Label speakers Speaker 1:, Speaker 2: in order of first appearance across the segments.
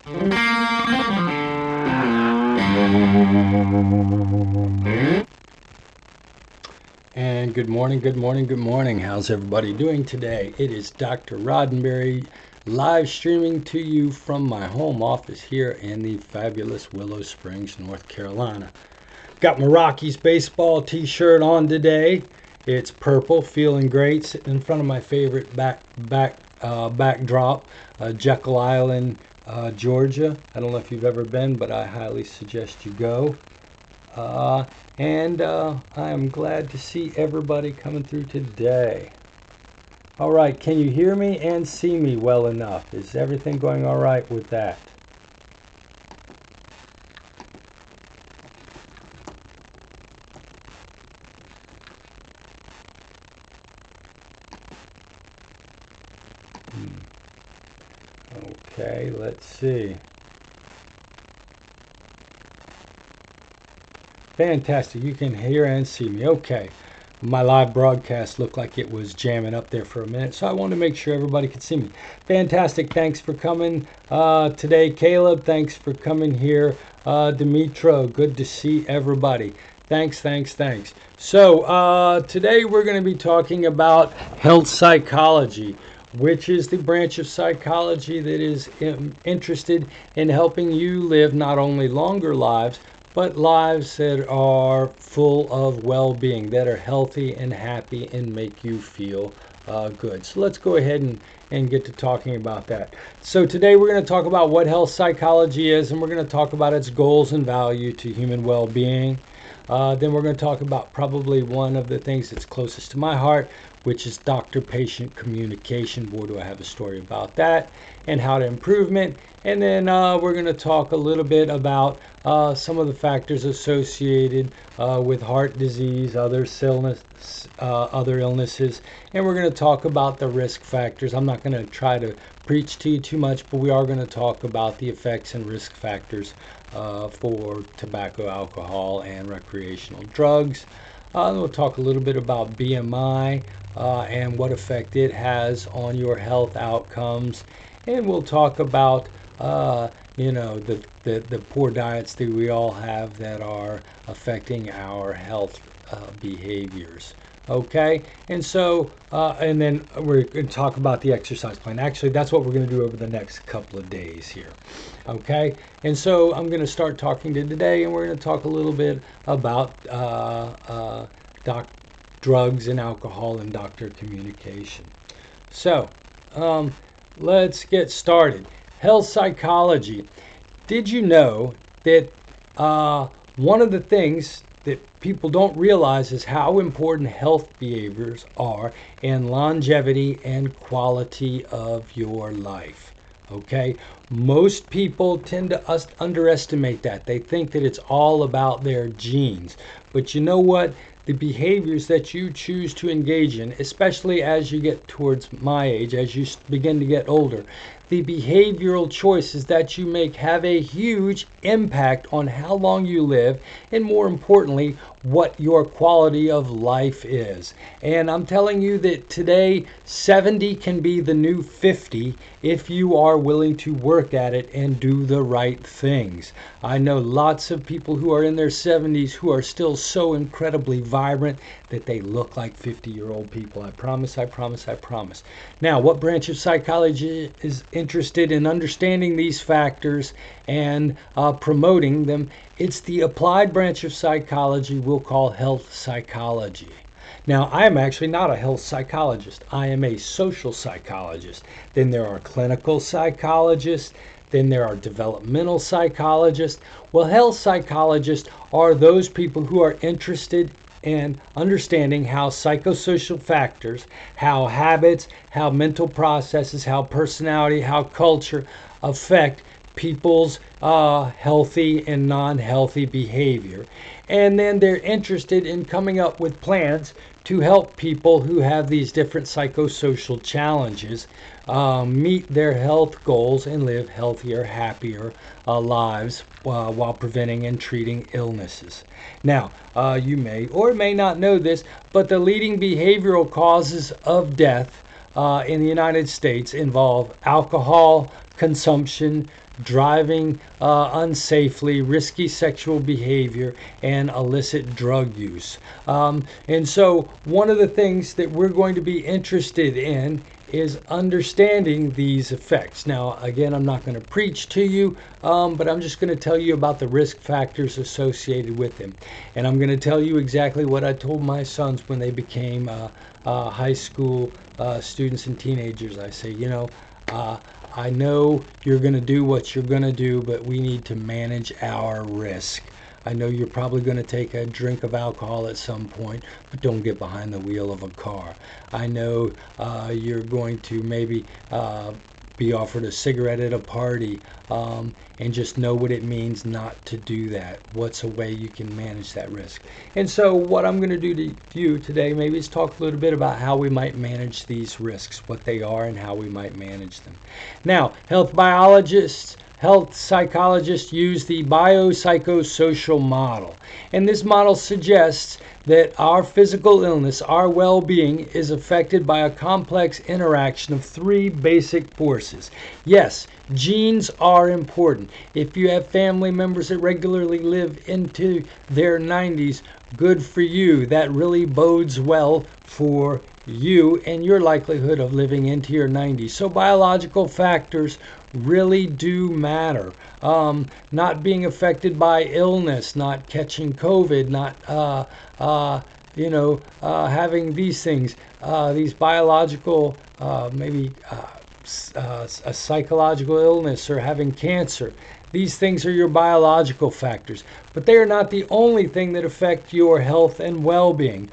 Speaker 1: And good morning, good morning, good morning. How's everybody doing today? It is Dr. Roddenberry live streaming to you from my home office here in the fabulous Willow Springs, North Carolina. Got my Rockies baseball t-shirt on today. It's purple, feeling great, sitting in front of my favorite backdrop, Jekyll Island, Georgia. I don't know if you've ever been, but I highly suggest you go. And I am glad to see everybody coming through today. All right, can you hear me and see me well enough? Is everything going all right with that? Okay, let's see. Fantastic, you can hear and see me. Okay, my live broadcast looked like it was jamming up there for a minute, so I wanted to make sure everybody could see me. Fantastic, thanks for coming today, Caleb. Thanks for coming here, Dimitro. Good to see everybody. Thanks. So today we're going to be talking about health psychology, which is the branch of psychology that is interested in helping you live not only longer lives, but lives that are full of well-being, that are healthy and happy and make you feel good. So let's go ahead and get to talking about that. So today we're going to talk about what health psychology is, and we're going to talk about its goals and value to human well-being. Then we're going to talk about probably one of the things that's closest to my heart, which is doctor-patient communication. Boy, do I have a story about that and how to improvement. And then we're going to talk a little bit about some of the factors associated with heart disease, other illnesses, and we're going to talk about the risk factors. I'm not going to try to preach to you too much, but we are going to talk about the effects and risk factors for tobacco, alcohol, and recreational drugs. We'll talk a little bit about BMI and what effect it has on your health outcomes, and we'll talk about the poor diets that we all have that are affecting our health behaviors. Okay, and so and then we're going to talk about the exercise plan. Actually, that's what we're going to do over the next couple of days here. Okay, and so I'm going to start talking today, and we're going to talk a little bit about drugs and alcohol and doctor communication. So let's get started. Health psychology. Did you know that one of the things that people don't realize is how important health behaviors are in longevity and quality of your life? Okay, most people tend to underestimate that. They think that it's all about their genes. But you know what? The behaviors that you choose to engage in, especially as you get towards my age, as you begin to get older, the behavioral choices that you make have a huge impact on how long you live, and more importantly, what your quality of life is. And I'm telling you that today, 70 can be the new 50 if you are willing to work at it and do the right things. I know lots of people who are in their 70s who are still so incredibly vibrant that they look like 50-year-old people. I promise. Now, what branch of psychology is interested in understanding these factors and promoting them? It's the applied branch of psychology we'll call health psychology. Now, I am actually not a health psychologist. I am a social psychologist. Then there are clinical psychologists. Then there are developmental psychologists. Well, health psychologists are those people who are interested in understanding how psychosocial factors, how habits, how mental processes, how personality, how culture affect people's healthy and non-healthy behavior. And then they're interested in coming up with plans to help people who have these different psychosocial challenges meet their health goals and live healthier, happier lives while preventing and treating illnesses. Now, you may or may not know this, but the leading behavioral causes of death in the United States involve alcohol consumption, driving unsafely, risky sexual behavior, and illicit drug use. And so one of the things that we're going to be interested in is understanding these effects. Now, again, I'm not going to preach to you, but I'm just going to tell you about the risk factors associated with them. And I'm going to tell you exactly what I told my sons when they became high school students and teenagers. I say, I know you're going to do what you're going to do, but we need to manage our risk. I know you're probably going to take a drink of alcohol at some point, but don't get behind the wheel of a car. I know you're going to maybe be offered a cigarette at a party, and just know what it means not to do that. What's a way you can manage that risk? And so what I'm going to do to you today maybe is talk a little bit about how we might manage these risks, what they are and how we might manage them. Now, health psychologists use the biopsychosocial model. And this model suggests that our physical illness, our well-being, is affected by a complex interaction of three basic forces. Yes, genes are important. If you have family members that regularly live into their 90s, good for you. That really bodes well for you and your likelihood of living into your 90s. So biological factors really do matter. Not being affected by illness, not catching COVID, not having these things, these biological, maybe a psychological illness or having cancer. These things are your biological factors, but they are not the only thing that affect your health and well-being.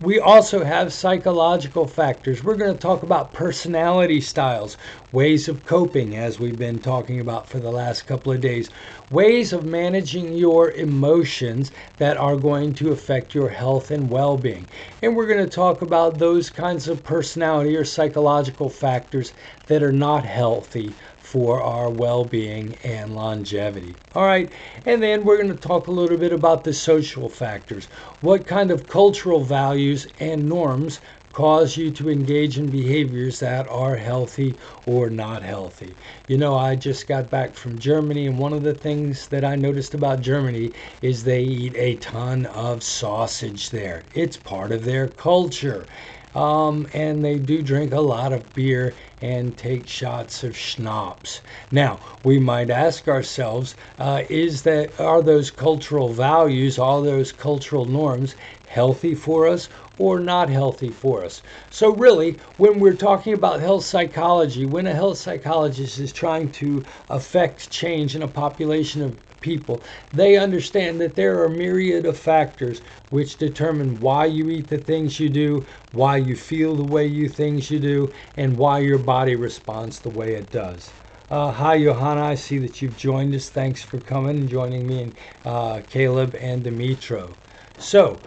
Speaker 1: We also have psychological factors. We're going to talk about personality styles, ways of coping, as we've been talking about for the last couple of days, ways of managing your emotions that are going to affect your health and well-being. And we're going to talk about those kinds of personality or psychological factors that are not healthy for our well-being and longevity. All right, and then we're going to talk a little bit about the social factors. What kind of cultural values and norms cause you to engage in behaviors that are healthy or not healthy? I just got back from Germany, and one of the things that I noticed about Germany is they eat a ton of sausage there. It's part of their culture. And they do drink a lot of beer and take shots of schnapps. Now, we might ask ourselves, are those cultural values, all those cultural norms healthy for us or not healthy for us? So really, when we're talking about health psychology, when a health psychologist is trying to affect change in a population of people, they understand that there are a myriad of factors which determine why you eat the things you do, why you feel the way you do, and why your body responds the way it does. Hi, Johanna. I see that you've joined us. Thanks for coming and joining me and Caleb and Dimitro. So,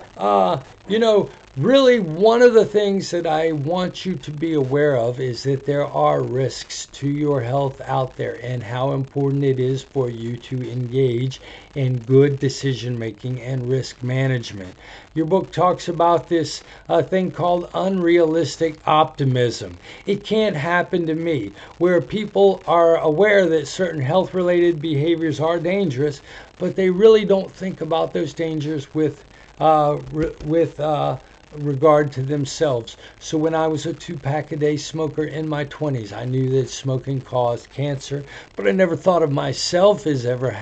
Speaker 1: really one of the things that I want you to be aware of is that there are risks to your health out there and how important it is for you to engage in good decision making and risk management. Your book talks about this thing called unrealistic optimism. It can't happen to me, where people are aware that certain health related behaviors are dangerous, but they really don't think about those dangers with regard to themselves. So when I was a 2-pack-a-day smoker in my 20s, I knew that smoking caused cancer, but I never thought of myself as ever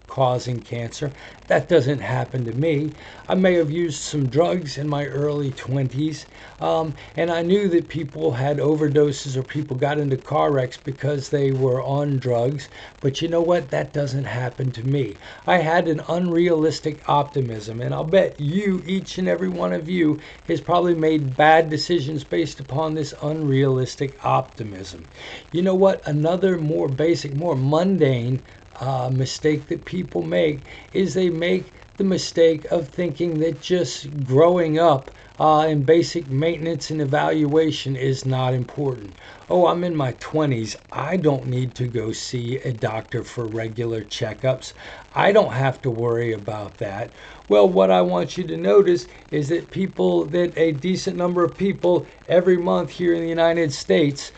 Speaker 1: causing cancer. That doesn't happen to me. I may have used some drugs in my early 20s, and I knew that people had overdoses or people got into car wrecks because they were on drugs, but you know what? That doesn't happen to me. I had an unrealistic optimism, and I'll bet you, each and every one of you, has probably made bad decisions based upon this unrealistic optimism. You know what? Another more basic, more mundane mistake that people make is they make the mistake of thinking that just growing up and basic maintenance and evaluation is not important. oh, I'm in my 20s. I don't need to go see a doctor for regular checkups. I don't have to worry about that. Well, what I want you to notice is that a decent number of people every month here in the United States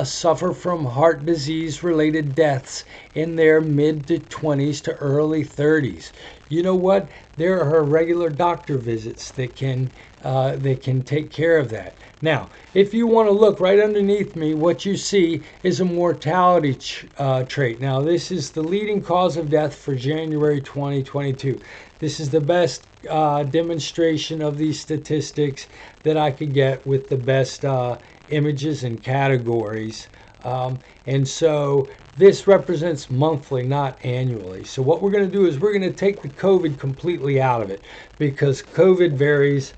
Speaker 1: suffer from heart disease related deaths in their mid to 20s to early 30s. You know what? There are regular doctor visits that can take care of that. Now, if you want to look right underneath me, what you see is a mortality trait. Now, this is the leading cause of death for January 2022. This is the best demonstration of these statistics that I could get with the best images and categories. And so this represents monthly, not annually. So what we're going to do is we're going to take the COVID completely out of it, because COVID varies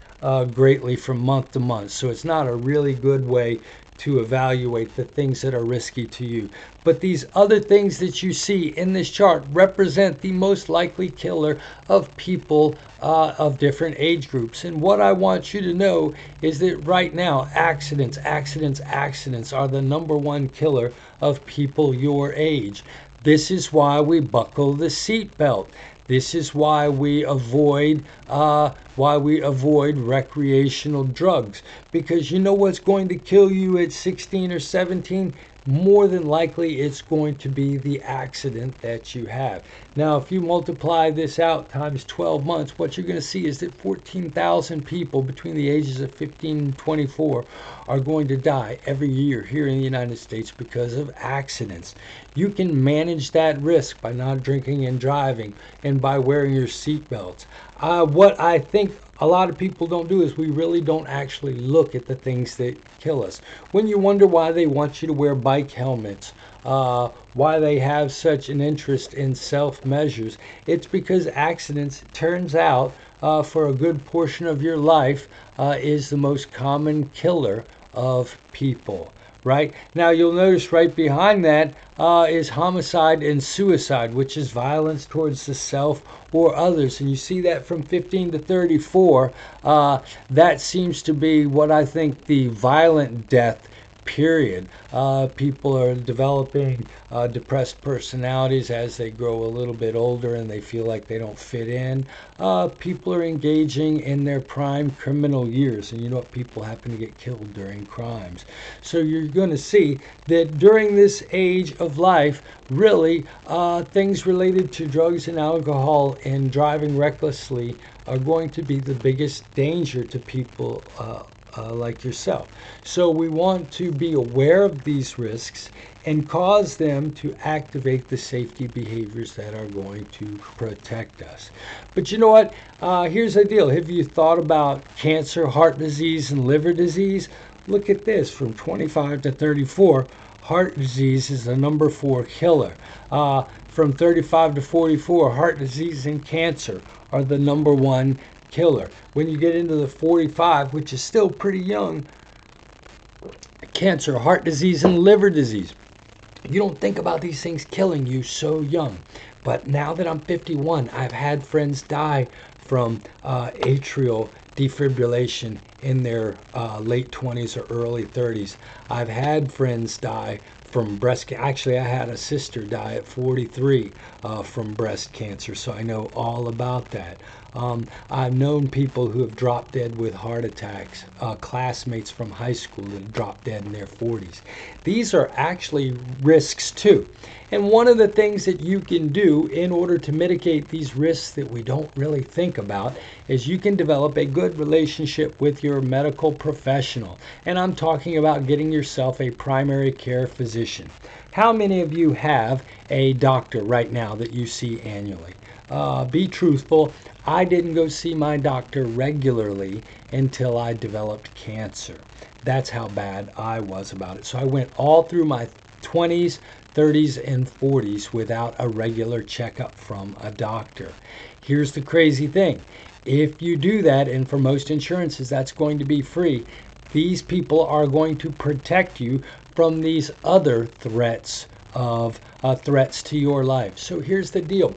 Speaker 1: greatly from month to month. So it's not a really good way to evaluate the things that are risky to you. But these other things that you see in this chart represent the most likely killer of people of different age groups. And what I want you to know is that right now, accidents are the number one killer of people your age. This is why we buckle the seatbelt. This is why we avoid recreational drugs, because you know what's going to kill you at 16 or 17? More than likely, it's going to be the accident that you have. Now, if you multiply this out times 12 months, what you're going to see is that 14,000 people between the ages of 15 and 24 are going to die every year here in the United States because of accidents. You can manage that risk by not drinking and driving and by wearing your seatbelts. What I think a lot of people don't do is we really don't actually look at the things that kill us. When you wonder why they want you to wear bike helmets, why they have such an interest in self-measures, it's because accidents, turns out, for a good portion of your life, is the most common killer of people. Right? Now you'll notice right behind that is homicide and suicide, which is violence towards the self or others. And you see that from 15 to 34. That seems to be what I think the violent death period. People are developing depressed personalities as they grow a little bit older and they feel like they don't fit in. People are engaging in their prime criminal years, and you know what? People happen to get killed during crimes. So you're going to see that during this age of life, really, things related to drugs and alcohol and driving recklessly are going to be the biggest danger to people like yourself. So we want to be aware of these risks and cause them to activate the safety behaviors that are going to protect us. But you know what? Here's the deal. Have you thought about cancer, heart disease, and liver disease? Look at this. From 25 to 34, heart disease is the number 4 killer. From 35 to 44, heart disease and cancer are the number 1 killer. When you get into the 45, which is still pretty young, cancer, heart disease, and liver disease. You don't think about these things killing you so young. But now that I'm 51, I've had friends die from atrial defibrillation in their late 20s or early 30s. I've had friends die from breast cancer. Actually, I had a sister die at 43 from breast cancer, so I know all about that. I've known people who have dropped dead with heart attacks, classmates from high school that have dropped dead in their 40s. These are actually risks too. And one of the things that you can do in order to mitigate these risks that we don't really think about is you can develop a good relationship with your medical professional. And I'm talking about getting yourself a primary care physician. How many of you have a doctor right now that you see annually? Be truthful. I didn't go see my doctor regularly until I developed cancer. That's how bad I was about it. So I went all through my 20s, 30s, and 40s without a regular checkup from a doctor. Here's the crazy thing. If you do that, and for most insurances that's going to be free, these people are going to protect you from these other threats to your life. So here's the deal.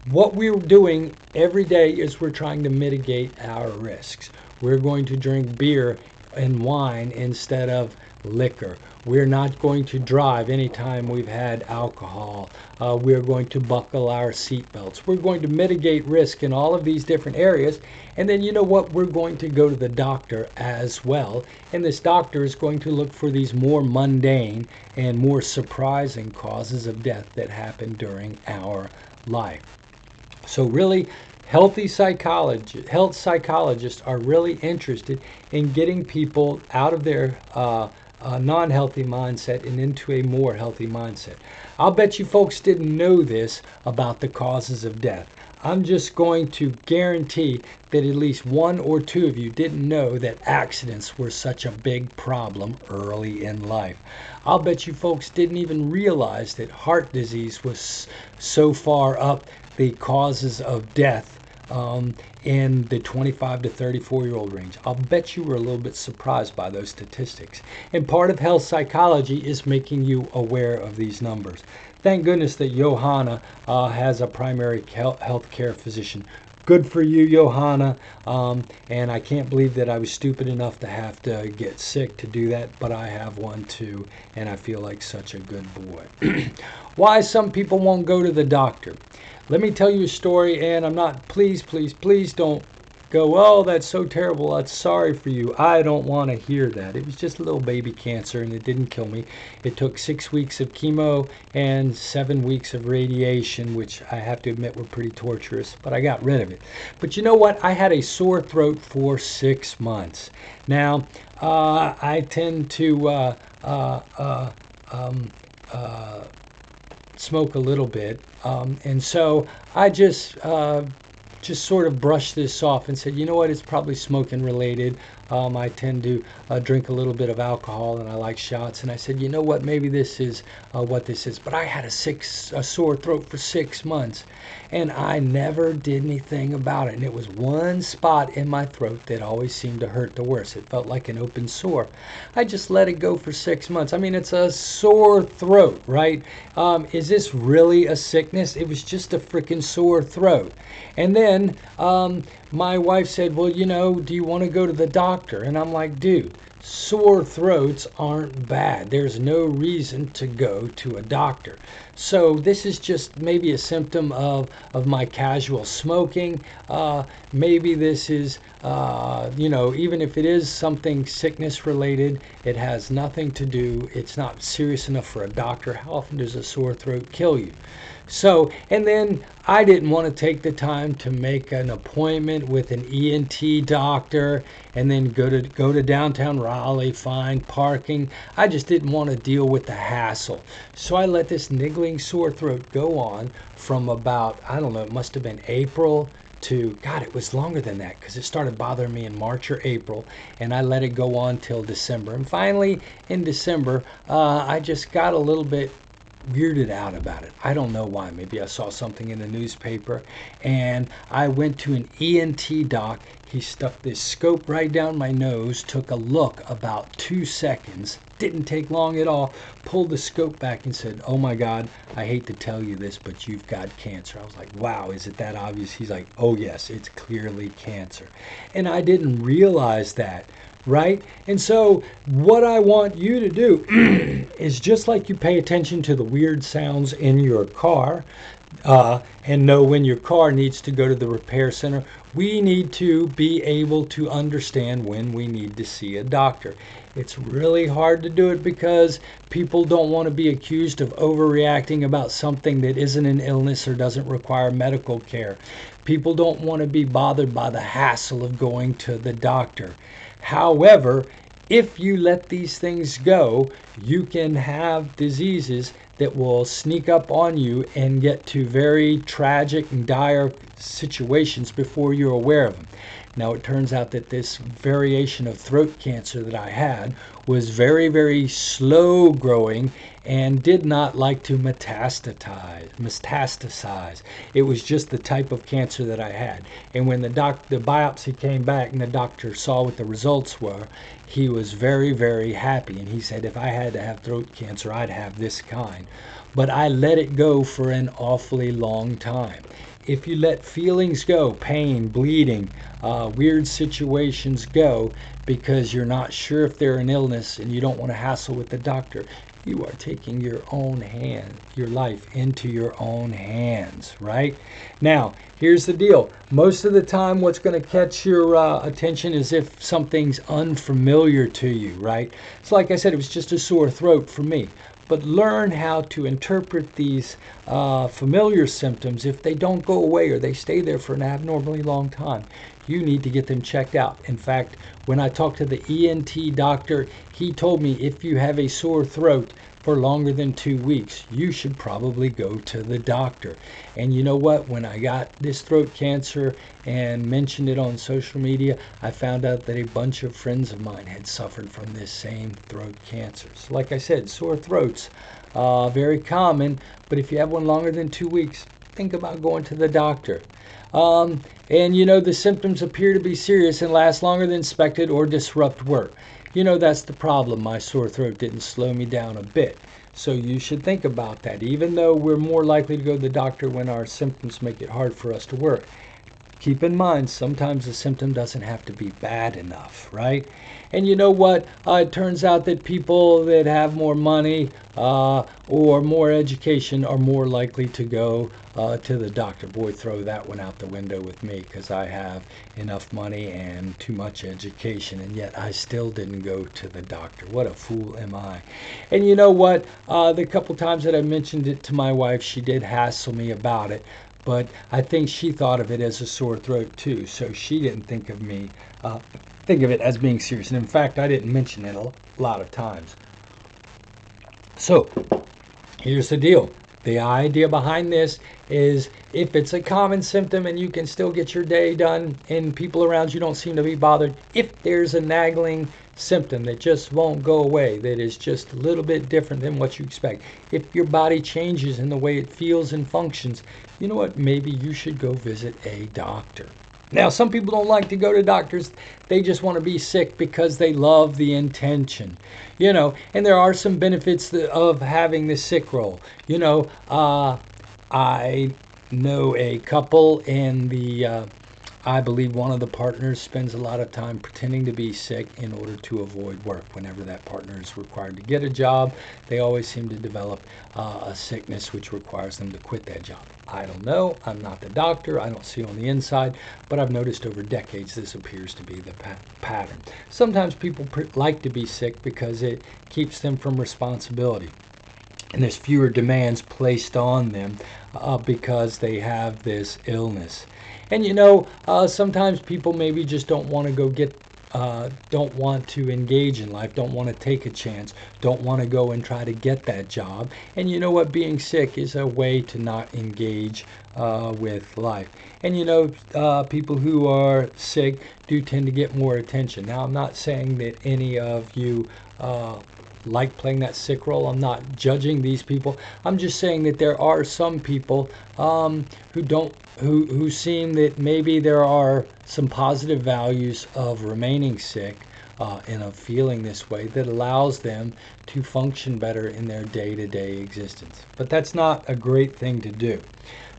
Speaker 1: What we're doing every day is we're trying to mitigate our risks. We're going to drink beer and wine instead of liquor. We're not going to drive anytime we've had alcohol. We're going to buckle our seatbelts. We're going to mitigate risk in all of these different areas. And then you know what? We're going to go to the doctor as well. And this doctor is going to look for these more mundane and more surprising causes of death that happen during our life. So really, health psychologists are really interested in getting people out of their non-healthy mindset and into a more healthy mindset. I'll bet you folks didn't know this about the causes of death. I'm just going to guarantee that at least one or two of you didn't know that accidents were such a big problem early in life. I'll bet you folks didn't even realize that heart disease was so far up the causes of death in the 25 to 34-year-old range. I'll bet you were a little bit surprised by those statistics. And part of health psychology is making you aware of these numbers. Thank goodness that Johanna has a primary health care physician. Good for you, Johanna. And I can't believe that I was stupid enough to have to get sick to do that, but I have one too, and I feel like such a good boy. Why some people won't go to the doctor. Let me tell you a story, and I'm not, please don't go, oh, that's so terrible, that's sorry for you. I don't want to hear that. It was just a little baby cancer, and it didn't kill me. It took 6 weeks of chemo and 7 weeks of radiation, which I have to admit were pretty torturous, but I got rid of it. But you know what? I had a sore throat for 6 months. Now, I tend to smoke a little bit, and so I just sort of brushed this off and said, you know what, it's probably smoking related. I tend to drink a little bit of alcohol, and I like shots. And I said, you know what, maybe this is what this is. But I had a sore throat for 6 months, and I never did anything about it. And it was one spot in my throat that always seemed to hurt the worst. It felt like an open sore. I just let it go for 6 months. I mean, it's a sore throat, right? Is this really a sickness? It was just a freaking sore throat. And then my wife said, well, you know, do you want to go to the doctor? And I'm like, dude, sore throats aren't bad. There's no reason to go to a doctor. So this is just maybe a symptom of my casual smoking. Maybe this is, you know, even if it is something sickness related, it has nothing to do. It's not serious enough for a doctor. How often does a sore throat kill you? So, and then I didn't want to take the time to make an appointment with an ENT doctor and then go to downtown Raleigh, find parking. I just didn't want to deal with the hassle. So I let this niggling sore throat go on from about, I don't know, it must have been April to, God, it was longer than that because it started bothering me in March or April, and I let it go on till December. And finally, in December, I just got a little bit weirded out about it. I don't know why. Maybe I saw something in the newspaper, and I went to an ENT doc. He stuck this scope right down my nose, took a look about 2 seconds, didn't take long at all, pulled the scope back and said, oh my God, I hate to tell you this, but you've got cancer. I was like, wow, is it that obvious? He's like, oh yes, it's clearly cancer. And I didn't realize that. Right? And so what I want you to do is just like you pay attention to the weird sounds in your car and know when your car needs to go to the repair center, we need to be able to understand when we need to see a doctor. It's really hard to do it because people don't want to be accused of overreacting about something that isn't an illness or doesn't require medical care. People don't want to be bothered by the hassle of going to the doctor. However, if you let these things go, you can have diseases that will sneak up on you and get to very tragic and dire situations before you're aware of them. Now, it turns out that this variation of throat cancer that I had was very, very slow growing and did not like to metastasize. It was just the type of cancer that I had. And when the biopsy came back and the doctor saw what the results were, he was very, very happy. And he said, if I had to have throat cancer, I'd have this kind. But I let it go for an awfully long time. if you let feelings go, pain, bleeding, weird situations go because you're not sure if they're an illness and you don't want to hassle with the doctor, you are taking your life into your own hands, right? Now, here's the deal. Most of the time, what's going to catch your attention is if something's unfamiliar to you, right? So like I said, it was just a sore throat for me. But learn how to interpret these familiar symptoms. If they don't go away or they stay there for an abnormally long time, you need to get them checked out. In fact, when I talked to the ENT doctor, he told me if you have a sore throat for longer than 2 weeks, you should probably go to the doctor. And you know what? When I got this throat cancer and mentioned it on social media, I found out that a bunch of friends of mine had suffered from this same throat cancer. So like I said, sore throats, very common, but if you have one longer than 2 weeks, think about going to the doctor. And you know, the symptoms appear to be serious and last longer than expected or disrupt work. You know, that's the problem. My sore throat didn't slow me down a bit. So you should think about that. Even though we're more likely to go to the doctor when our symptoms make it hard for us to work, keep in mind, sometimes the symptom doesn't have to be bad enough, right? And you know what? It turns out that people that have more money or more education are more likely to go to the doctor. Boy, throw that one out the window with me, because I have enough money and too much education, and yet I still didn't go to the doctor. What a fool am I? And you know what? The couple times that I mentioned it to my wife, she did hassle me about it. But I think she thought of it as a sore throat too, so she didn't think of it as being serious. And in fact, I didn't mention it a lot of times. So here's the deal. The idea behind this is if it's a common symptom and you can still get your day done and people around you don't seem to be bothered, if there's a nagging symptom that just won't go away, that is just a little bit different than what you expect, if your body changes in the way it feels and functions, you know what, maybe you should go visit a doctor. Now, some people don't like to go to doctors. They just want to be sick because they love the intention, you know, and there are some benefits of having the sick role. You know, I know a couple and I believe one of the partners spends a lot of time pretending to be sick in order to avoid work. Whenever that partner is required to get a job, they always seem to develop a sickness which requires them to quit that job. I don't know. I'm not the doctor. I don't see on the inside, but I've noticed over decades this appears to be the pattern. Sometimes people like to be sick because it keeps them from responsibility, and there's fewer demands placed on them because they have this illness. And you know, sometimes people maybe just don't want to don't want to engage in life, don't want to take a chance, don't want to go and try to get that job. And you know what? Being sick is a way to not engage with life. And you know, people who are sick do tend to get more attention. Now, I'm not saying that any of you like playing that sick role. I'm not judging these people. I'm just saying that there are some people who seem that maybe there are some positive values of remaining sick and of feeling this way that allows them to function better in their day-to-day existence. But that's not a great thing to do.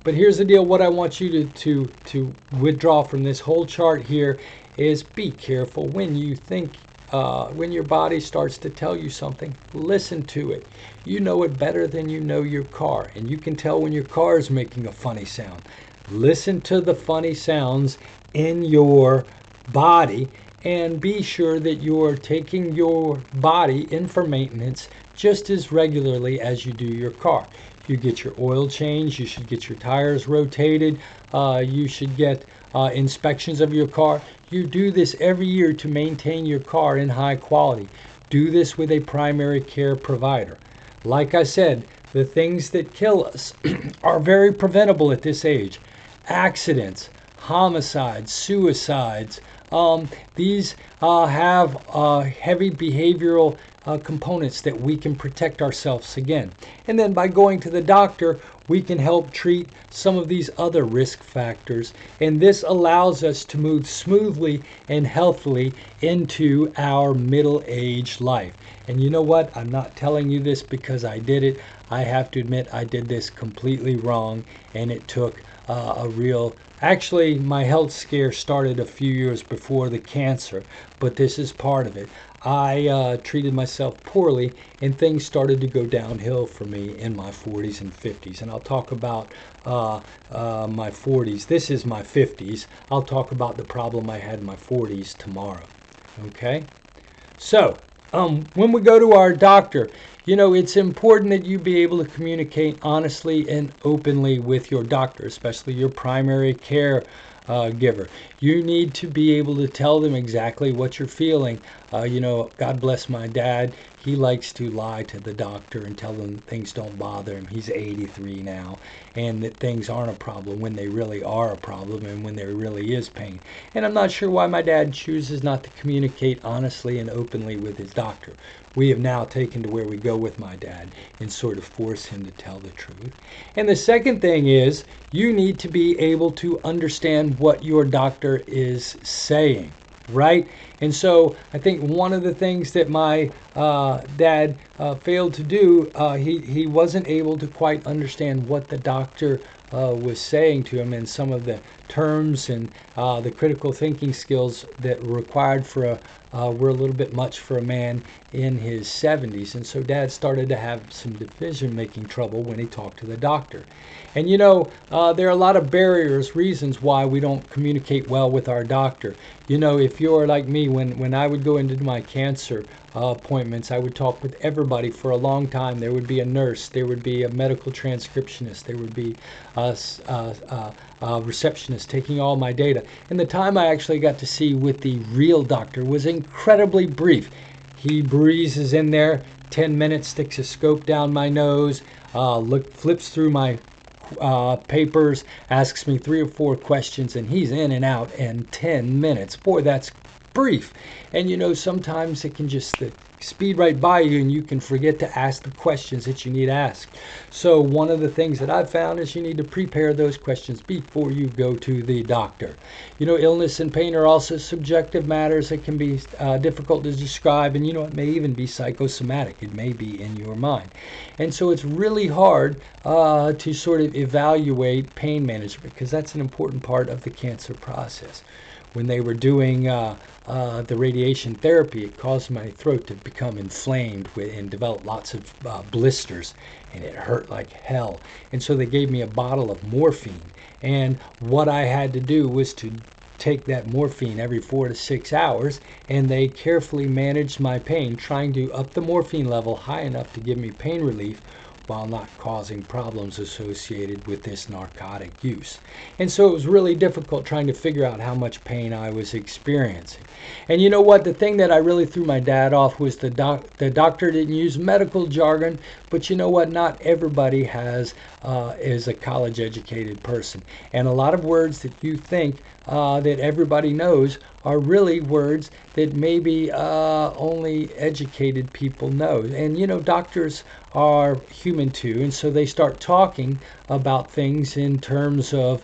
Speaker 1: But here's the deal. What I want you to withdraw from this whole chart here is be careful when you think when your body starts to tell you something, listen to it. You know it better than you know your car, and you can tell when your car is making a funny sound. Listen to the funny sounds in your body and be sure that you're taking your body in for maintenance just as regularly as you do your car. You get your oil changed, you should get your tires rotated, you should get inspections of your car. You do this every year to maintain your car in high quality. Do this with a primary care provider. Like I said, the things that kill us are very preventable at this age. Accidents, homicides, suicides. These have heavy behavioral components that we can protect ourselves against. And then by going to the doctor, we can help treat some of these other risk factors. And this allows us to move smoothly and healthily into our middle-aged life. And you know what? I'm not telling you this because I did it. I have to admit I did this completely wrong, and it took a real. Actually, my health scare started a few years before the cancer, but this is part of it. I treated myself poorly, and things started to go downhill for me in my 40s and 50s. And I'll talk about my 40s. This is my 50s. I'll talk about the problem I had in my 40s tomorrow. Okay? So, when we go to our doctor, it's important that you be able to communicate honestly and openly with your doctor, especially your primary care giver. You need to be able to tell them exactly what you're feeling. God bless my dad. He likes to lie to the doctor and tell them things don't bother him. He's 83 now, and that things aren't a problem when they really are a problem and when there really is pain. And I'm not sure why my dad chooses not to communicate honestly and openly with his doctor. We have now taken to where we go with my dad and sort of force him to tell the truth. And the second thing is you need to be able to understand what your doctor is saying. Right? And so I think one of the things that my dad failed to do, he wasn't able to quite understand what the doctor was saying to him, and some of the terms and the critical thinking skills that were required for were a little bit much for a man in his 70s. And so Dad started to have some decision-making trouble when he talked to the doctor. And there are a lot of barriers, reasons why we don't communicate well with our doctor. If you're like me, when I would go into my cancer appointments, I would talk with everybody for a long time. There would be a nurse, there would be a medical transcriptionist, there would be a receptionist taking all my data. And the time I actually got to see with the real doctor was incredibly brief. He breezes in there, 10 minutes, sticks a scope down my nose, flips through my papers, asks me 3 or 4 questions, and he's in and out in 10 minutes. Boy, that's brief. And sometimes it can just speed right by you, and you can forget to ask the questions that you need to ask. So one of the things that I've found is you need to prepare those questions before you go to the doctor. Illness and pain are also subjective matters that can be difficult to describe, and it may even be psychosomatic. It may be in your mind. And so it's really hard to sort of evaluate pain management, because that's an important part of the cancer process. When they were doing the radiation therapy, it caused my throat to become inflamed and develop lots of blisters, and it hurt like hell. And so they gave me a bottle of morphine, and what I had to do was to take that morphine every 4 to 6 hours, and they carefully managed my pain, trying to up the morphine level high enough to give me pain relief while not causing problems associated with this narcotic use. And so it was really difficult trying to figure out how much pain I was experiencing. And you know what? The thing that I really threw my dad off was the doctor didn't use medical jargon, but you know what? Not everybody is a college-educated person. And a lot of words that you think that everybody knows are really words that maybe only educated people know. And doctors are human too, and so they start talking about things in terms of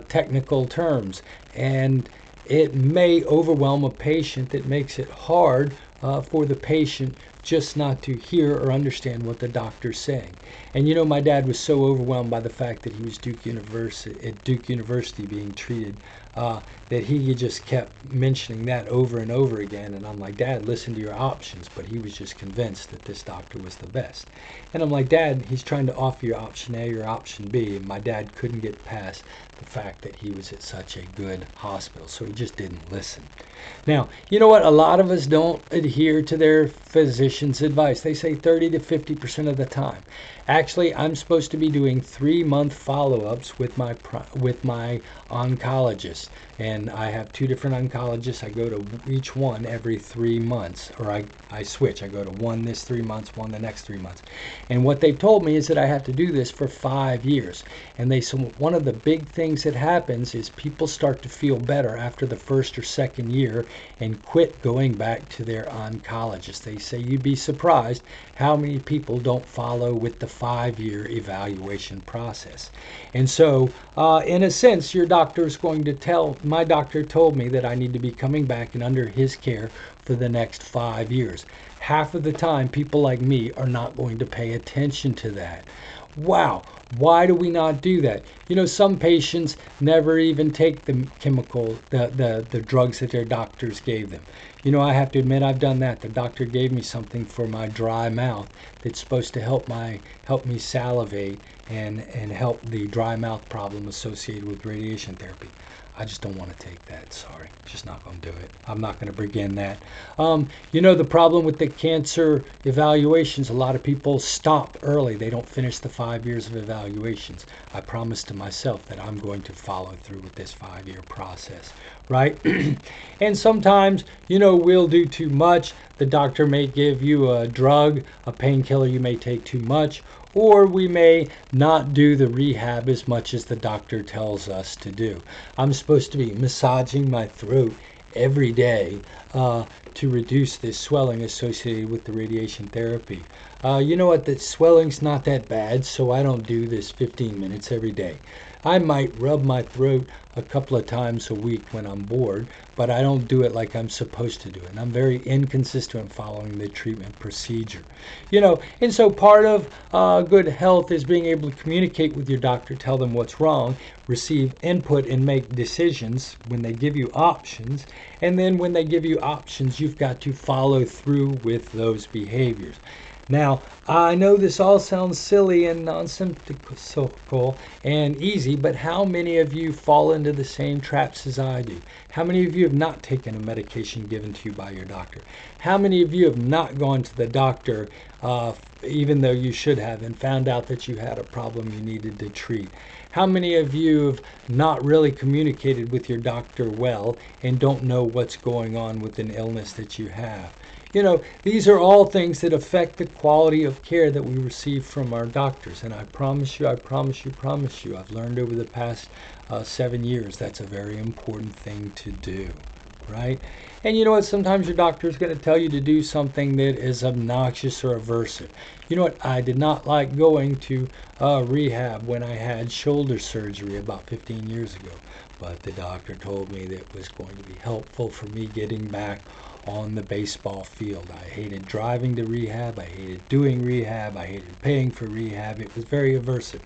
Speaker 1: technical terms, and it may overwhelm a patient that makes it hard for the patient just not to hear or understand what the doctor's saying. And my dad was so overwhelmed by the fact that he was at Duke University being treated that he just kept mentioning that over and over again. And I'm like, Dad, listen to your options. But he was just convinced that this doctor was the best. And I'm like, Dad, he's trying to offer you option A or option B. And my dad couldn't get past the fact that he was at such a good hospital. So he just didn't listen. Now, you know what? A lot of us don't adhere to their physician's advice. They say 30 to 50% of the time. Actually, I'm supposed to be doing 3-month follow-ups with my oncologist. And I have 2 different oncologists. I go to each one every 3 months, or I switch. I go to one this 3 months, one the next 3 months. And what they've told me is that I have to do this for 5 years. And so one of the big things that happens is people start to feel better after the 1st or 2nd year and quit going back to their oncologist. They say you'd be surprised how many people don't follow with the 5-year evaluation process. And so, in a sense, your doctor is going to my doctor told me that I need to be coming back and under his care for the next 5 years. Half of the time, people like me are not going to pay attention to that. Wow, Why do we not do that? You know, some patients never even take the the drugs that their doctors gave them. You know, I have to admit I've done that. The doctor gave me something for my dry mouth that's supposed to help me salivate and help the dry mouth problem associated with radiation therapy. I just don't want to take that. Sorry. Just not going to do it. I'm not going to begin that. You know, the problem with the cancer evaluations, a lot of people stop early. They don't finish the 5 years of evaluations. I promised to myself that I'm going to follow through with this 5-year process, right? And sometimes, you know, we'll do too much. The doctor may give you a drug, a painkiller you may take too much, or we may not do the rehab as much as the doctor tells us to do. I'm supposed to be massaging my throat every day to reduce this swelling associated with the radiation therapy. You know what? The swelling's not that bad, so I don't do this 15 minutes every day. I might rub my throat a couple of times a week when I'm bored, but I don't do it like I'm supposed to do it. And I'm very inconsistent following the treatment procedure. You know, and so part of good health is being able to communicate with your doctor, tell them what's wrong, receive input, and make decisions when they give you options. And then when they give you options, you've got to follow through with those behaviors. Now, I know this all sounds silly and nonsensical and easy, but how many of you fall into the same traps as I do? How many of you have not taken a medication given to you by your doctor? How many of you have not gone to the doctor even though you should have and found out that you had a problem you needed to treat? How many of you have not really communicated with your doctor well and don't know what's going on with an illness that you have? You know, these are all things that affect the quality of care that we receive from our doctors. And I promise you, I've learned over the past 7 years that's a very important thing to do, right? And you know what? Sometimes your doctor is going to tell you to do something that is obnoxious or aversive. You know what? I did not like going to rehab when I had shoulder surgery about 15 years ago. But the doctor told me that it was going to be helpful for me getting back on the baseball field. I hated driving to rehab. I hated doing rehab. I hated paying for rehab. It was very aversive.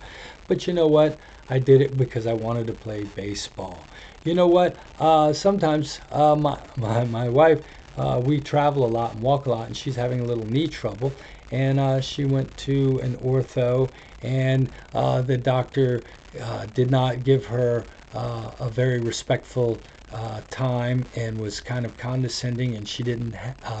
Speaker 1: But you know what? I did it because I wanted to play baseball. You know what? Sometimes my wife, we travel a lot and walk a lot, and she's having a little knee trouble. And she went to an ortho, and the doctor did not give her a very respectful time and was kind of condescending, and she didn't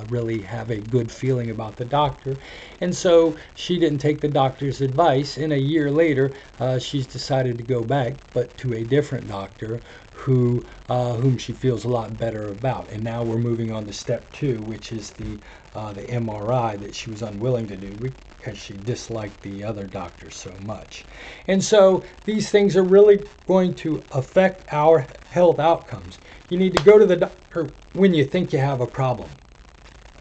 Speaker 1: really have a good feeling about the doctor, and so she didn't take the doctor's advice. And a year later she's decided to go back, but to a different doctor whom she feels a lot better about. And now we're moving on to step 2, which is the MRI that she was unwilling to do because she disliked the other doctor so much. And so these things are really going to affect our health outcomes. You need to go to the doctor when you think you have a problem.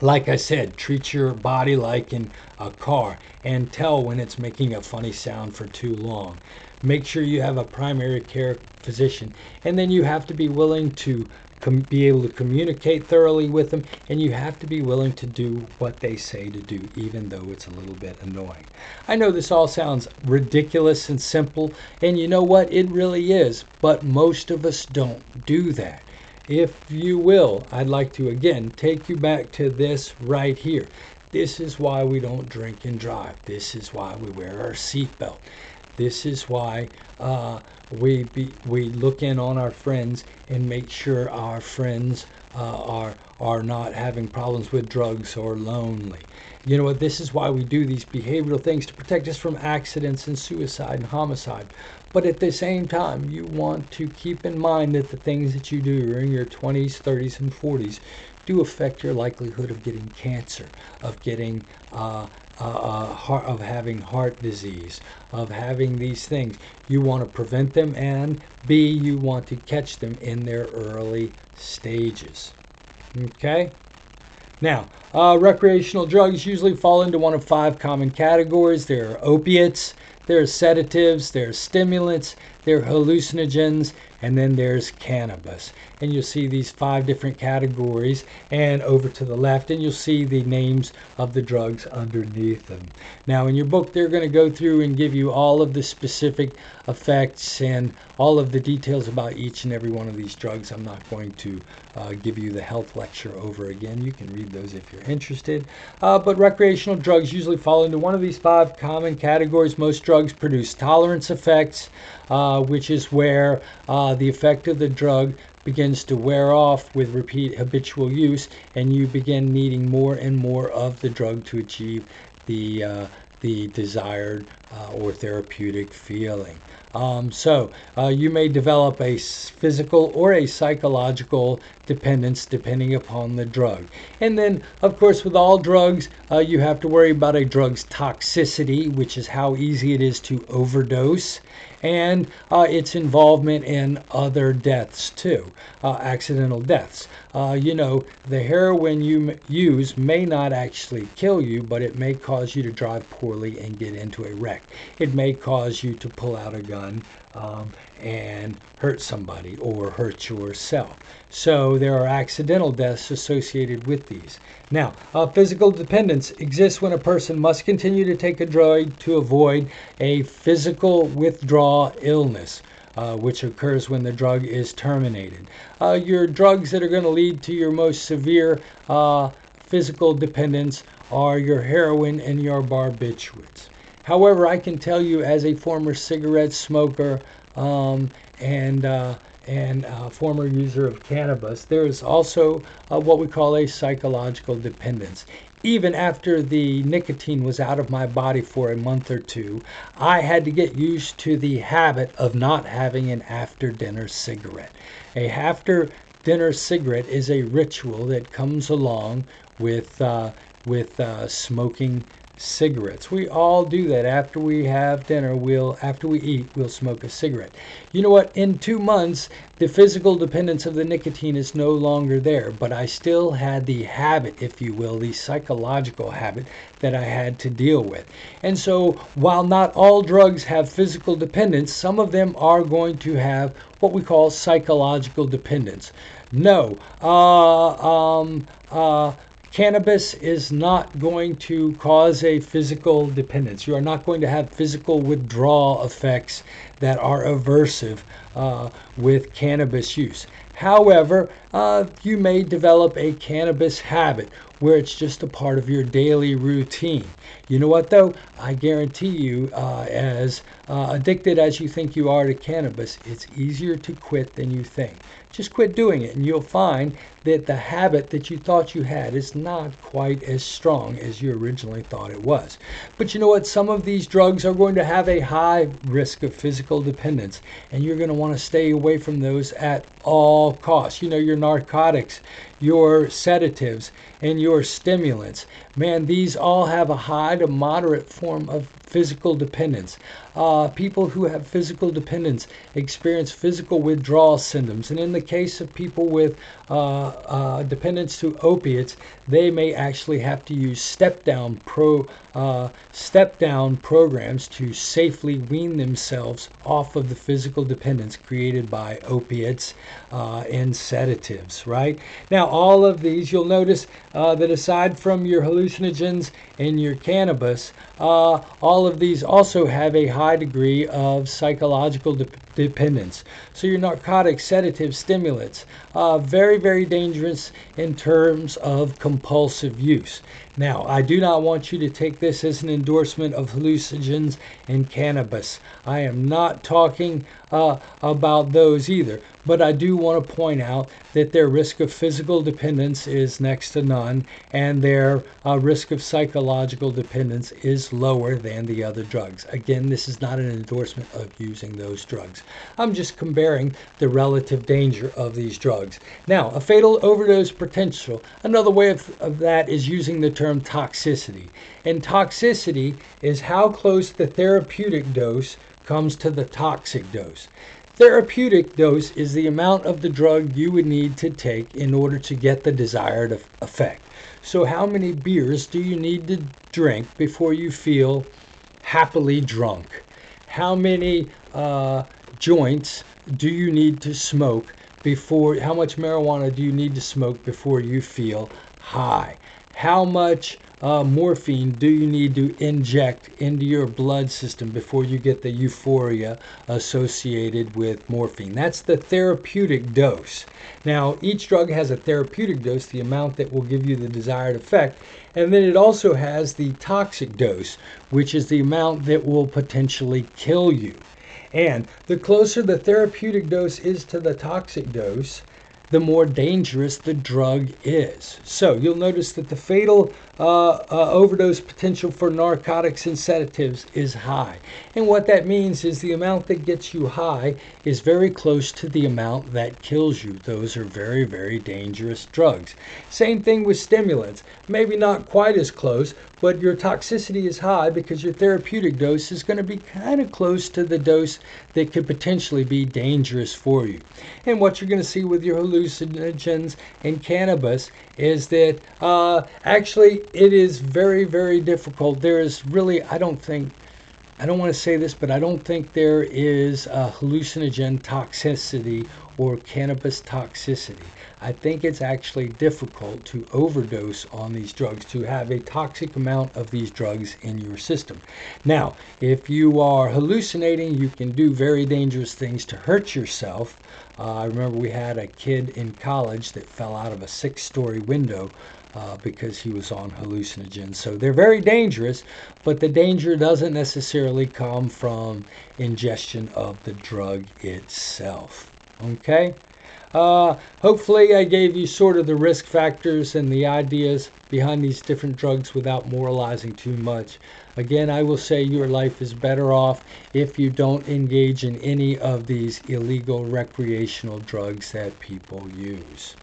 Speaker 1: Like I said, treat your body like in a car and tell when it's making a funny sound for too long. Make sure you have a primary care physician, and then you have to be willing to be able to communicate thoroughly with them, and you have to be willing to do what they say to do, even though it's a little bit annoying. I know this all sounds ridiculous and simple, and you know what? It really is, but most of us don't do that. If you will, I'd like to again take you back to this right here. This is why we don't drink and drive. This is why we wear our seatbelt. This is why we look in on our friends and make sure our friends are not having problems with drugs or lonely. You know what? This is why we do these behavioral things, to protect us from accidents and suicide and homicide. But at the same time, you want to keep in mind that the things that you do during your 20s, 30s, and 40s do affect your likelihood of getting cancer, of getting of having heart disease, of having these things. You want to prevent them, and B, you want to catch them in their early stages. Okay? Now, recreational drugs usually fall into one of 5 common categories. There are opiates, there are sedatives, there are stimulants, there are hallucinogens, and then there's cannabis. And you'll see these 5 different categories, and over to the left, and you'll see the names of the drugs underneath them. Now, in your book, they're going to go through and give you all of the specific effects and all of the details about each and every one of these drugs. I'm not going to give you the health lecture over again. You can read those if you're interested. But recreational drugs usually fall into one of these 5 common categories. Most drugs produce tolerance effects, which is where the effect of the drug begins to wear off with repeat habitual use, and you begin needing more and more of the drug to achieve the desired or therapeutic feeling. So you may develop a physical or a psychological dependence depending upon the drug. And then, of course, with all drugs, you have to worry about a drug's toxicity, which is how easy it is to overdose, and its involvement in other deaths too, accidental deaths. The heroin you use may not actually kill you, but it may cause you to drive poorly and get into a wreck. It may cause you to pull out a gun and hurt somebody or hurt yourself. So there are accidental deaths associated with these. Now, physical dependence exists when a person must continue to take a drug to avoid a physical withdrawal illness, which occurs when the drug is terminated. Your drugs that are going to lead to your most severe physical dependence are your heroin and your barbiturates. However, I can tell you, as a former cigarette smoker and former user of cannabis, there is also what we call a psychological dependence. Even after the nicotine was out of my body for a month or 2, I had to get used to the habit of not having an after-dinner cigarette. A after-dinner cigarette is a ritual that comes along with smoking cigarettes. We all do that. After we have dinner, after we eat, we'll smoke a cigarette. You know what? In 2 months, the physical dependence of the nicotine is no longer there, but I still had the habit, if you will, the psychological habit that I had to deal with. And so, while not all drugs have physical dependence, some of them are going to have what we call psychological dependence. No, cannabis is not going to cause a physical dependence. You are not going to have physical withdrawal effects that are aversive with cannabis use. However, you may develop a cannabis habit where it's just a part of your daily routine. You know what, though? I guarantee you, as addicted as you think you are to cannabis, it's easier to quit than you think. Just quit doing it, and you'll find that the habit that you thought you had is not quite as strong as you originally thought it was. But you know what? Some of these drugs are going to have a high risk of physical dependence, and you're going to want to stay away from those at all costs. You know, your narcotics, your sedatives, and your stimulants. Man, these all have a high to moderate form of physical dependence. People who have physical dependence experience physical withdrawal symptoms, and in the case of people with dependence to opiates, they may actually have to use step-down programs to safely wean themselves off of the physical dependence created by opiates and sedatives, right? Now, all of these, you'll notice that aside from your hallucinogens and your cannabis, all of these also have a high degree of psychological dependence. So your narcotics, sedatives, stimulants, very, very dangerous in terms of compulsive use. Now, I do not want you to take this as an endorsement of hallucinogens and cannabis. I am not talking about those either, but I do want to point out that their risk of physical dependence is next to none, and their risk of psychological dependence is lower than the other drugs. Again, this is not an endorsement of using those drugs. I'm just comparing the relative danger of these drugs. Now, a fatal overdose potential, another way of that is using the term toxicity. And toxicity is how close the therapeutic dose comes to the toxic dose. Therapeutic dose is the amount of the drug you would need to take in order to get the desired effect. So how many beers do you need to drink before you feel happily drunk? How many joints do you need to smoke before, how much marijuana do you need to smoke before you feel high? How much morphine do you need to inject into your blood system before you get the euphoria associated with morphine? That's the therapeutic dose. Now, each drug has a therapeutic dose, the amount that will give you the desired effect, and then it also has the toxic dose, which is the amount that will potentially kill you. And the closer the therapeutic dose is to the toxic dose, the more dangerous the drug is. So you'll notice that the fatal overdose potential for narcotics and sedatives is high. And what that means is the amount that gets you high is very close to the amount that kills you. Those are very, very dangerous drugs. Same thing with stimulants. Maybe not quite as close, but your toxicity is high because your therapeutic dose is going to be kind of close to the dose that could potentially be dangerous for you. And what you're going to see with your hallucinogens and cannabis is that actually it is very, very difficult. There is really, I don't want to say this, but I don't think there is a hallucinogen toxicity or cannabis toxicity. I think it's actually difficult to overdose on these drugs, to have a toxic amount of these drugs in your system. Now, if you are hallucinating, you can do very dangerous things to hurt yourself. I remember we had a kid in college that fell out of a 6-story window because he was on hallucinogens. So they're very dangerous, but the danger doesn't necessarily come from ingestion of the drug itself. Okay? Hopefully I gave you sort of the risk factors and the ideas behind these different drugs without moralizing too much. Again, I will say your life is better off if you don't engage in any of these illegal recreational drugs that people use.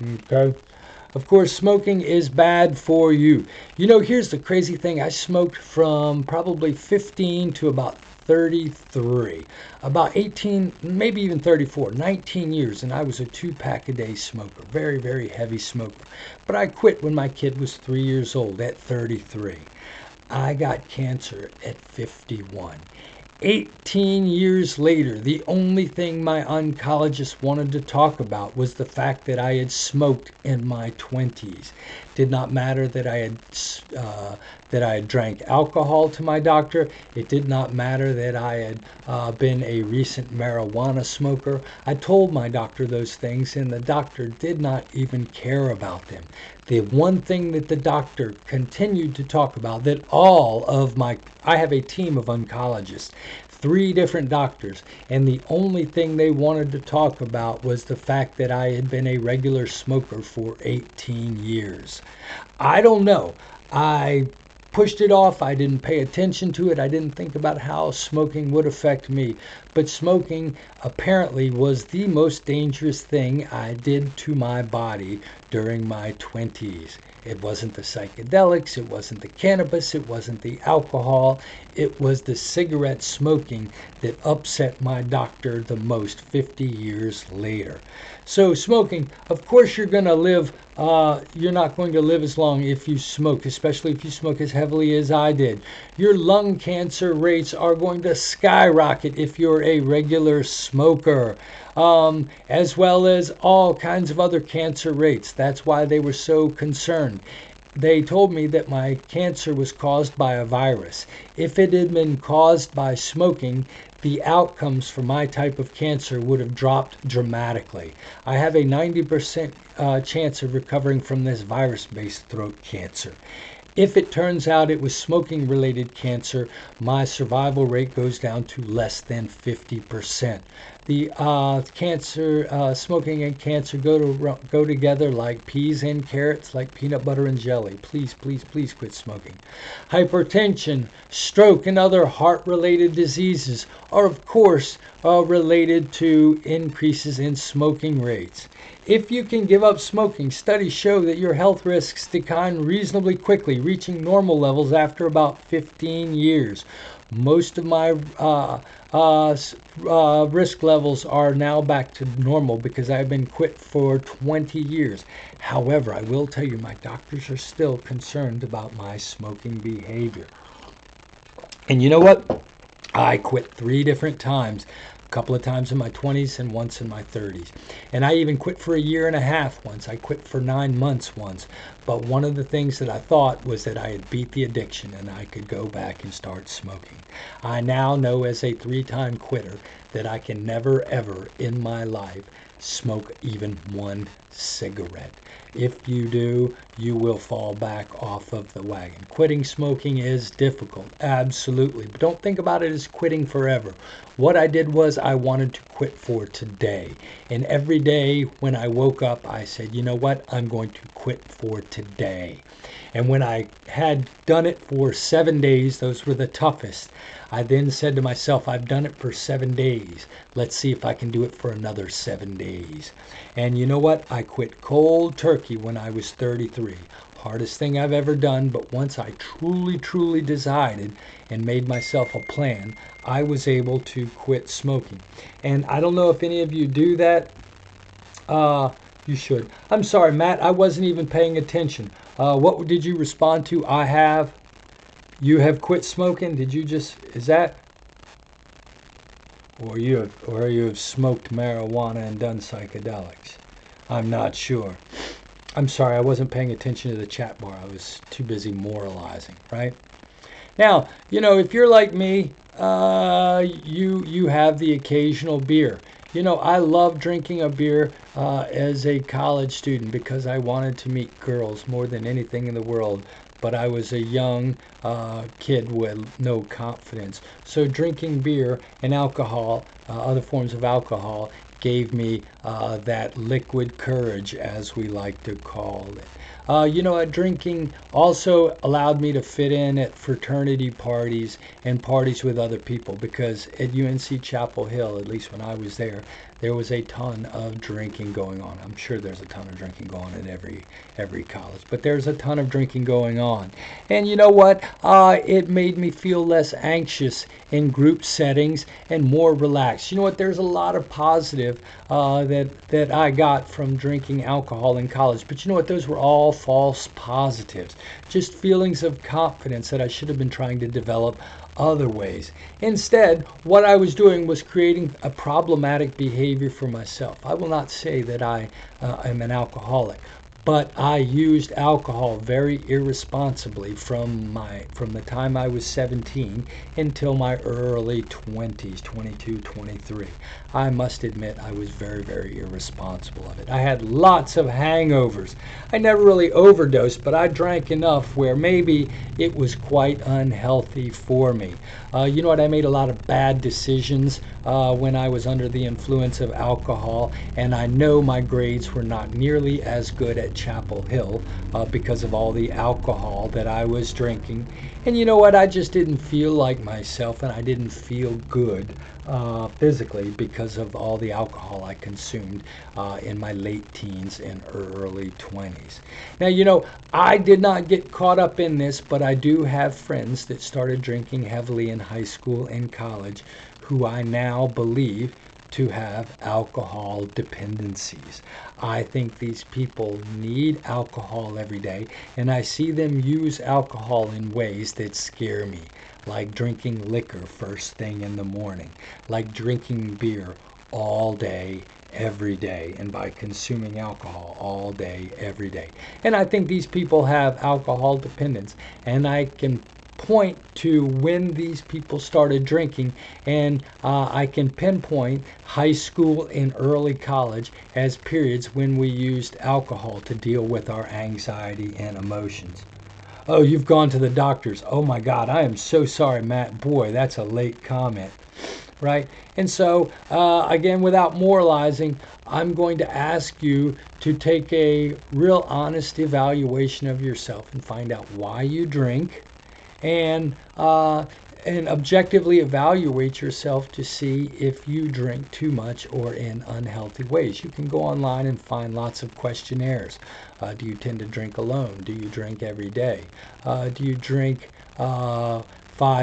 Speaker 1: Okay? Of course, smoking is bad for you. You know, here's the crazy thing. I smoked from probably 15 to about 33, about 18, maybe even 34, 19 years, and I was a 2-pack a day smoker, very, very heavy smoker. But I quit when my kid was 3 years old at 33. I got cancer at 51. 18 years later, the only thing my oncologist wanted to talk about was the fact that I had smoked in my 20s. Did not matter that I had drank alcohol to my doctor. It did not matter that I had been a recent marijuana smoker. I told my doctor those things, and the doctor did not even care about them. The one thing that the doctor continued to talk about, that I have a team of oncologists, 3 different doctors, and the only thing they wanted to talk about was the fact that I had been a regular smoker for 18 years. I don't know. I pushed it off. I didn't pay attention to it. I didn't think about how smoking would affect me. But smoking apparently was the most dangerous thing I did to my body during my 20s. It wasn't the psychedelics, it wasn't the cannabis, it wasn't the alcohol, it was the cigarette smoking that upset my doctor the most 50 years later. So smoking, of course you're going to live, you're not going to live as long if you smoke, especially if you smoke as heavily as I did. Your lung cancer rates are going to skyrocket if you're a regular smoker. As well as all kinds of other cancer rates. That's why they were so concerned. They told me that my cancer was caused by a virus. If it had been caused by smoking, the outcomes for my type of cancer would have dropped dramatically. I have a 90% chance of recovering from this virus-based throat cancer. If it turns out it was smoking-related cancer, my survival rate goes down to less than 50%. The smoking and cancer go together like peas and carrots, like peanut butter and jelly. Please, please, please quit smoking. Hypertension, stroke, and other heart-related diseases are, of course, related to increases in smoking rates. If you can give up smoking, studies show that your health risks decline reasonably quickly, reaching normal levels after about 15 years. Most of my risk levels are now back to normal because I've been quit for 20 years. However, I will tell you, my doctors are still concerned about my smoking behavior. And you know what? I quit 3 different times. couple of times in my 20s and once in my 30s. And I even quit for a year and a half once. I quit for 9 months once. But one of the things that I thought was that I had beat the addiction and I could go back and start smoking. I now know as a 3-time quitter that I can never ever in my life smoke even one cigarette. If you do, you will fall back off of the wagon. Quitting smoking is difficult, absolutely. But don't think about it as quitting forever. What I did was I wanted to quit for today. And every day when I woke up, I said, you know what? I'm going to quit for today. And when I had done it for 7 days, those were the toughest, I then said to myself, I've done it for 7 days. Let's see if I can do it for another 7 days. And you know what? I quit cold turkey when I was 33. Hardest thing I've ever done, but once I truly decided and made myself a plan, I was able to quit smoking. And I don't know if any of you do that. You should. I'm sorry, Matt, I wasn't even paying attention. What did you respond to? I have. You have quit smoking? Did you just, is that? Or you have smoked marijuana and done psychedelics? I'm not sure. I'm sorry, I wasn't paying attention to the chat bar. I was too busy moralizing, right? Now, you know, if you're like me, you have the occasional beer. You know, I love drinking a beer as a college student because I wanted to meet girls more than anything in the world. But I was a young kid with no confidence. So drinking beer and alcohol, other forms of alcohol, gave me that liquid courage, as we like to call it. You know, drinking also allowed me to fit in at fraternity parties and parties with other people, because at UNC Chapel Hill, at least when I was there was a ton of drinking going on. I'm sure there's a ton of drinking going on at every college, but there's a ton of drinking going on. And you know what? It made me feel less anxious in group settings and more relaxed. You know what? There's a lot of positive that I got from drinking alcohol in college, but you know what? Those were all false positives. Just feelings of confidence that I should have been trying to develop other ways. Instead, what I was doing was creating a problematic behavior for myself. I will not say that I am an alcoholic, but I used alcohol very irresponsibly from the time I was 17 until my early 20s, 22, 23. I must admit I was very irresponsible of it. I had lots of hangovers. I never really overdosed, but I drank enough where maybe it was quite unhealthy for me. You know what? I made a lot of bad decisions when I was under the influence of alcohol, and I know my grades were not nearly as good at Chapel Hill because of all the alcohol that I was drinking. And you know what? I just didn't feel like myself, and I didn't feel good physically because of all the alcohol I consumed in my late teens and early 20s. Now, you know, I did not get caught up in this, but I do have friends that started drinking heavily in high school and college who I now believe to have alcohol dependencies. I think these people need alcohol every day, and I see them use alcohol in ways that scare me, like drinking liquor first thing in the morning, like drinking beer all day, every day, and by consuming alcohol all day, every day. And I think these people have alcohol dependence, and I can point to when these people started drinking, and I can pinpoint high school and early college as periods when we used alcohol to deal with our anxiety and emotions. Oh, you've gone to the doctors. Oh my God, I am so sorry, Matt. Boy, that's a late comment, right? And so, again, without moralizing, I'm going to ask you to take a real honest evaluation of yourself and find out why you drink, and objectively evaluate yourself to see if you drink too much or in unhealthy ways. You can go online and find lots of questionnaires. Do you tend to drink alone? Do you drink every day? Do you drink 5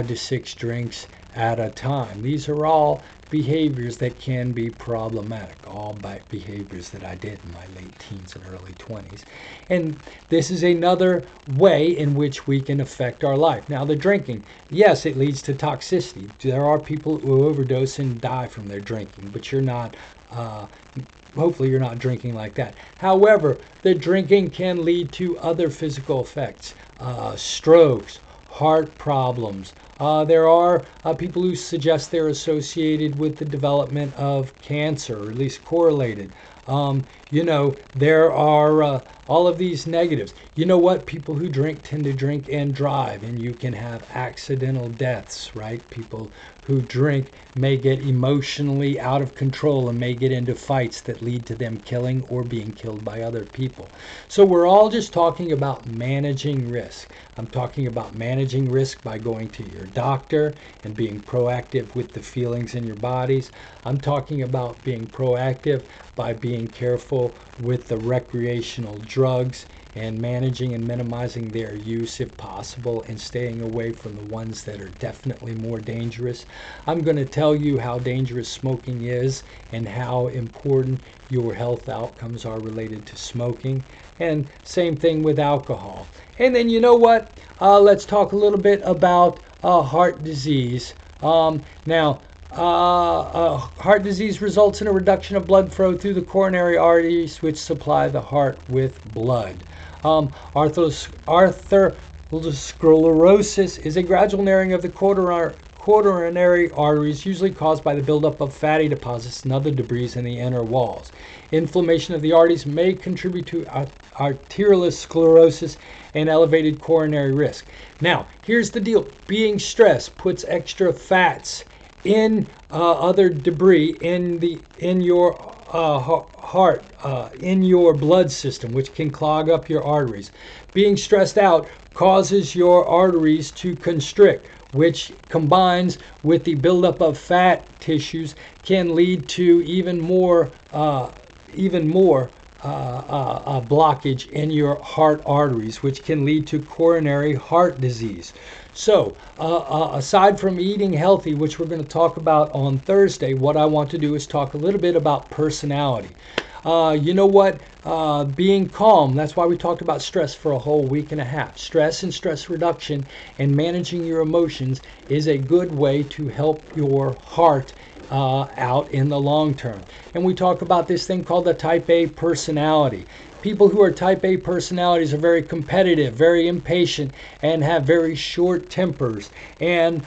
Speaker 1: to 6 drinks at a time? These are all behaviors that can be problematic, all behaviors that I did in my late teens and early 20s. And this is another way in which we can affect our life. Now, the drinking, yes, it leads to toxicity. There are people who overdose and die from their drinking, but you're not, hopefully you're not drinking like that. However, the drinking can lead to other physical effects, strokes, heart problems. There are people who suggest they're associated with the development of cancer, or at least correlated. There are all of these negatives. You know what? People who drink tend to drink and drive, and you can have accidental deaths, right? People who drink may get emotionally out of control and may get into fights that lead to them killing or being killed by other people. So we're all just talking about managing risk. I'm talking about managing risk by going to your doctor and being proactive with the feelings in your bodies. I'm talking about being proactive by being careful with the recreational drugs and managing and minimizing their use if possible, and staying away from the ones that are definitely more dangerous. I'm going to tell you how dangerous smoking is and how important your health outcomes are related to smoking. And same thing with alcohol. And then you know what? Let's talk a little bit about heart disease. Heart disease results in a reduction of blood flow through the coronary arteries, which supply the heart with blood. Atherosclerosis is a gradual narrowing of the coronary arteries, usually caused by the buildup of fatty deposits and other debris in the inner walls. Inflammation of the arteries may contribute to arteriosclerosis and elevated coronary risk. Now, here's the deal. Being stressed puts extra fats in other debris in your heart, in your blood system, which can clog up your arteries. Being stressed out causes your arteries to constrict, which combines with the buildup of fat tissues can lead to even more blockage in your heart arteries, which can lead to coronary heart disease. So, aside from eating healthy, which we're going to talk about on Thursday, what I want to do is talk a little bit about personality. You know what? Being calm, that's why we talked about stress for a whole week and a half. Stress and stress reduction and managing your emotions is a good way to help your heart out in the long term. And we talk about this thing called the type A personality. People who are type A personalities are very competitive, very impatient, and have very short tempers. And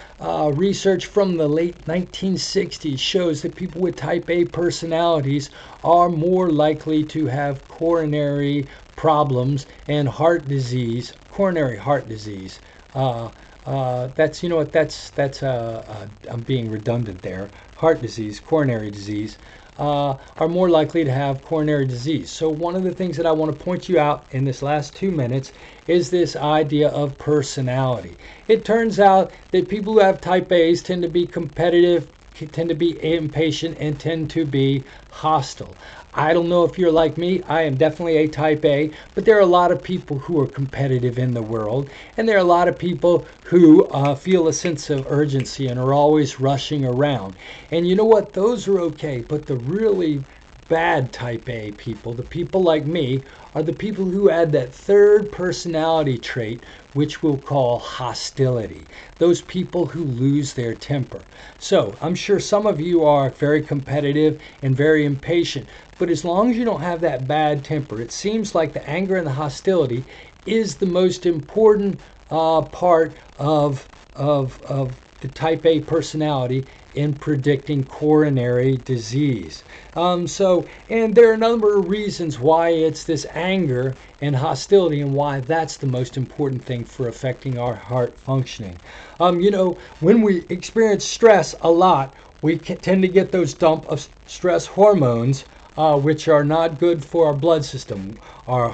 Speaker 1: research from the late 1960s shows that people with type A personalities are more likely to have coronary problems and heart disease, coronary heart disease. That's, you know what, that's I'm being redundant there. Heart disease, coronary disease, are more likely to have coronary disease. So one of the things that I want to point you out in this last 2 minutes is this idea of personality. It turns out that people who have type A's tend to be competitive, tend to be impatient, and tend to be hostile. I don't know if you're like me. I am definitely a type A, but there are a lot of people who are competitive in the world, and there are a lot of people who feel a sense of urgency and are always rushing around. And you know what? Those are okay, but the really bad type A people, the people like me, are the people who add that third personality trait, which we'll call hostility. Those people who lose their temper. So I'm sure some of you are very competitive and very impatient, but as long as you don't have that bad temper, it seems like the anger and the hostility is the most important part of the type A personality in predicting coronary disease. And there are a number of reasons why it's this anger and hostility, and why that's the most important thing for affecting our heart functioning. When we experience stress a lot, we tend to get those dump of stress hormones, which are not good for our blood system. Our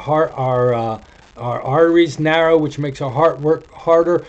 Speaker 1: arteries narrow, which makes our heart work harder.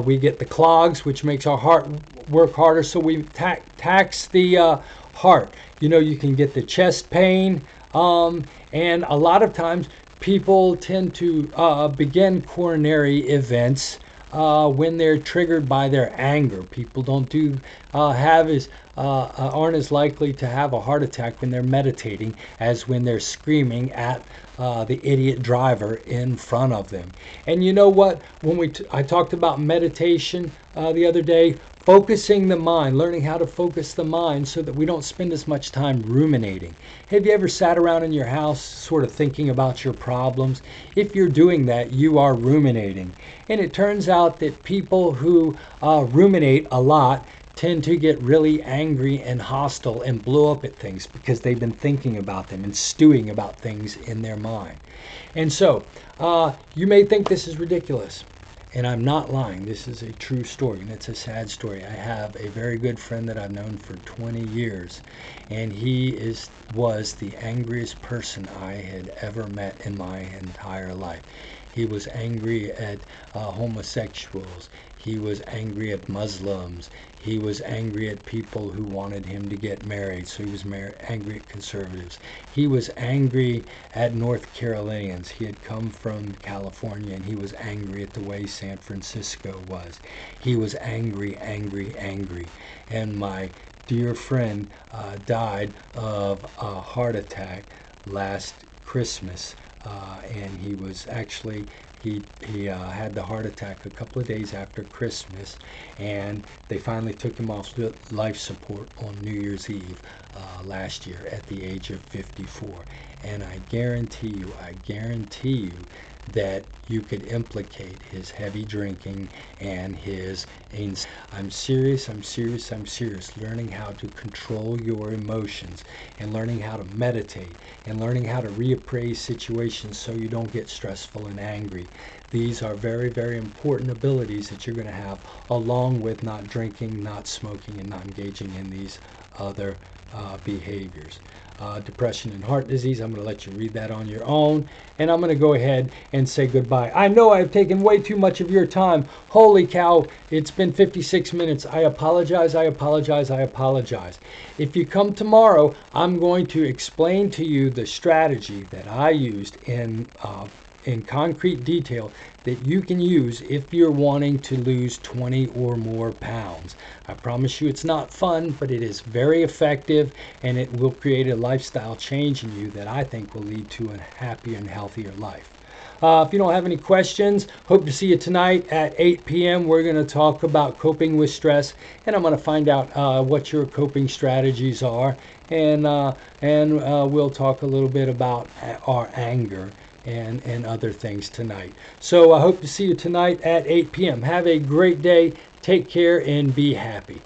Speaker 1: We get the clogs, which makes our heart work harder. So we tax the heart. You can get the chest pain, and a lot of times people tend to begin coronary events when they're triggered by their anger. People don't do have as aren't as likely to have a heart attack when they're meditating as when they're screaming at the idiot driver in front of them. And you know what? When I talked about meditation the other day, focusing the mind, learning how to focus the mind so that we don't spend as much time ruminating. Have you ever sat around in your house sort of thinking about your problems? If you're doing that, you are ruminating. And it turns out that people who ruminate a lot tend to get really angry and hostile and blow up at things because they've been thinking about them and stewing about things in their mind. And so you may think this is ridiculous. And I'm not lying. This is a true story, and it's a sad story. I have a very good friend that I've known for 20 years, and he was the angriest person I had ever met in my entire life. He was angry at homosexuals. He was angry at Muslims. He was angry at people who wanted him to get married, so he was angry at conservatives. He was angry at North Carolinians. He had come from California, and he was angry at the way San Francisco was. He was angry, angry, angry. And my dear friend died of a heart attack last Christmas, and he was actually he had the heart attack a couple of days after Christmas, and they finally took him off life support on New Year's Eve last year at the age of 54. And I guarantee you that you could implicate his heavy drinking and his I'm serious. Learning how to control your emotions and learning how to meditate and learning how to reappraise situations so you don't get stressful and angry. These are very, very important abilities that you're going to have, along with not drinking, not smoking, and not engaging in these other behaviors. Depression and heart disease, I'm going to let you read that on your own, and I'm going to go ahead and say goodbye. I know I've taken way too much of your time. Holy cow, it's been 56 minutes. I apologize. If you come tomorrow, I'm going to explain to you the strategy that I used in concrete detail that you can use if you're wanting to lose 20 or more pounds. I promise you it's not fun, but it is very effective, and it will create a lifestyle change in you that I think will lead to a happier and healthier life. If you don't have any questions, hope to see you tonight at 8 p.m. We're going to talk about coping with stress, and I'm going to find out what your coping strategies are, and we'll talk a little bit about our anger and other things tonight. So I hope to see you tonight at 8 p.m. Have a great day. Take care and be happy.